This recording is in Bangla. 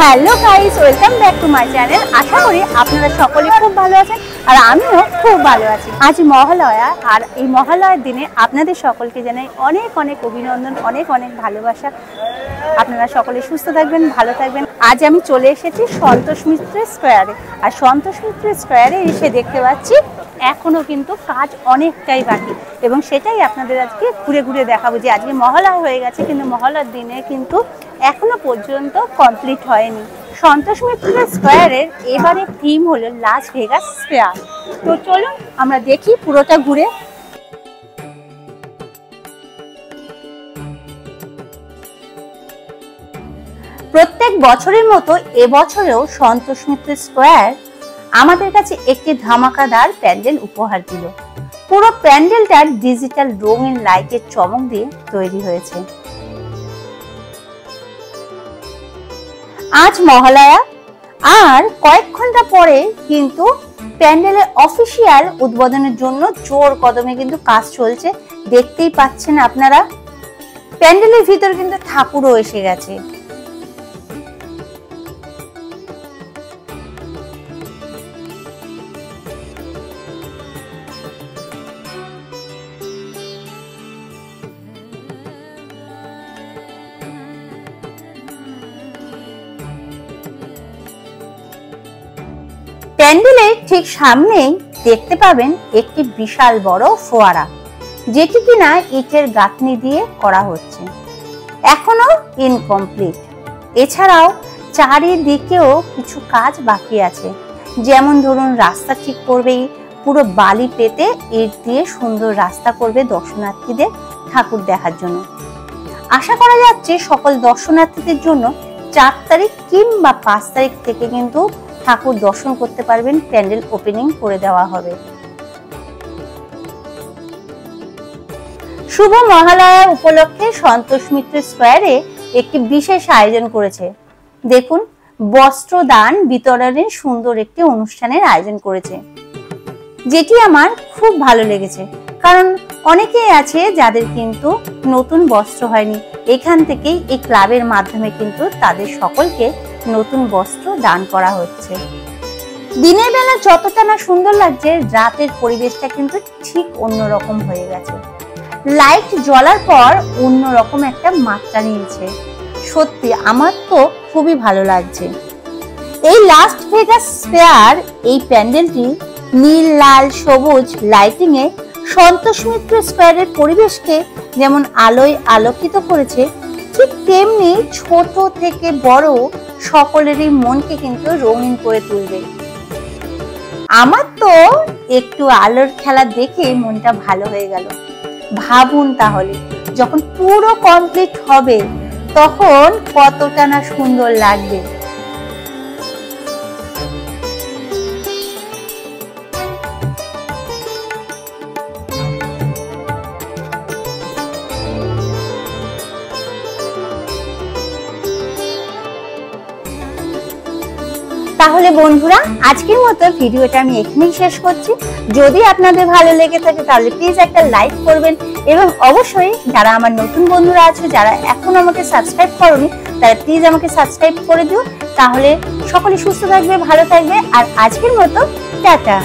Hello guys, welcome back to my channel. আশা করি আপনারা সকলে খুব ভালো আছেন আর আমিও খুব ভালো আছি। আজ মহালয়া, আর এই মহালয়ার দিনে আপনাদের সকলকে জানাই অনেক অনেক অভিনন্দন, অনেক অনেক ভালোবাসা। আপনারা সকলে সুস্থ থাকবেন, ভালো থাকবেন। আজ আমি চলে এসেছি সন্তোষ মিত্র স্কোয়ারে, আর সন্তোষ মিত্র স্কোয়ারে এসে দেখতে পাচ্ছি এখনো কিন্তু কাজ অনেকটাই বাকি, এবং সেটাই আপনাদের আজকে ঘুরে ঘুরে দেখাবো যে আজকে মহালয়া হয়ে গেছে কিন্তু মহালয়ার দিনে কিন্তু এখনো পর্যন্ত কমপ্লিট হয়নি। সন্তোষ মিত্র স্কোয়ারের এবারে থিম হলো লাস ভেগাস ফেয়ার। তো চলুন আমরা দেখি পুরোটা ঘুরে। প্রত্যেক বছরের মতো এবছরেও সন্তোষ মিত্র স্কোয়ার আমাদের কাছে একটি ধামাকাদার প্যান্ডেল উপহার দিল। পুরো প্যান্ডেলটা ডিজিটাল রঙিন লাইটের চমক দিয়ে তৈরি হয়েছে। আজ মহালয়া, আর কয়েক ঘন্টা পরে কিন্তু প্যান্ডেলের অফিসিয়াল উদ্বোধনের জন্য জোর কদমে কিন্তু কাজ চলছে। দেখতেই পাচ্ছেন আপনারা, প্যান্ডেলের ভিতর কিন্তু ঠাকুরও এসে গেছে। প্যান্ডেলের ঠিক সামনেই দেখতে পাবেন একটি বিশাল বড় ফোয়ারা, যেটি কিনা ইটের গাঁথনি দিয়ে করা হচ্ছে, এখনো ইনকমপ্লিট। এছাড়াও চারিদিকেও কিছু কাজ বাকি আছে, যেমন ধরুন রাস্তা ঠিক করবেই, পুরো বালি পেতে ইট দিয়ে সুন্দর রাস্তা করবে দর্শনার্থীদের ঠাকুর দেখার জন্য। আশা করা যাচ্ছে সকল দর্শনার্থীদের জন্য 4 তারিখ কিংবা 5 তারিখ থেকে কিন্তু ঠাকুর দর্শন করতে পারবেন। প্যান্ডেল ওপেনিং করে দেওয়া হবে। শুভ মহালয়া উপলক্ষে সন্তোষ মিত্র স্কোয়ারে একটি বিশেষ আয়োজন করেছে। দেখুন, বস্ত্র দান বিতরণের সুন্দর একটি অনুষ্ঠানের আয়োজন করেছে, যেটি আমার খুব ভালো লেগেছে। কারণ অনেকেই আছে যাদের কিন্তু নতুন বস্ত্র হয়নি, এখান থেকেই এই ক্লাবের মাধ্যমে কিন্তু তাদের সকলকে নতুন বস্ত্র দান করা হচ্ছে। দিনের বেলা যতটা না সুন্দর লাগছে, রাতের পরিবেশটা কিন্তু ঠিক অন্যরকম হয়ে গেছে। লাইট জ্বলার পর অন্যরকম একটা মাত্রা নিয়েছে। সত্যি আমার তো খুবই ভালো লাগছে। এই লাস ভেগাস ফেয়ার এই প্যান্ডেলটি নীল, লাল, সবুজ লাইটিং এ সন্তোষ মিত্র স্কোয়ারের পরিবেশকে যেমন আলোয় আলোকিত করেছে, ঠিক তেমনি ছোট থেকে বড় সকলেরই মনকে কিন্তু রঙিন করে তুলবে। আমার তো একটু আলোর খেলা দেখে মনটা ভালো হয়ে গেল। ভাবুন তাহলে, যখন পুরো কমপ্লিট হবে তখন কতটা না সুন্দর লাগবে। তাহলে বন্ধুরা, আজকের মতো ভিডিওটা আমি এখানেই শেষ করছি। যদি আপনাদের ভালো লেগে থাকে তাহলে প্লিজ একটা লাইক করবেন, এবং অবশ্যই যারা আমার নতুন বন্ধুরা আছে, যারা এখন আমাকে সাবস্ক্রাইব করোনি, তারা প্লিজ আমাকে সাবস্ক্রাইব করে দিও। তাহলে সকলে সুস্থ থাকবে, ভালো থাকবে। আর আজকের মতো টাটা।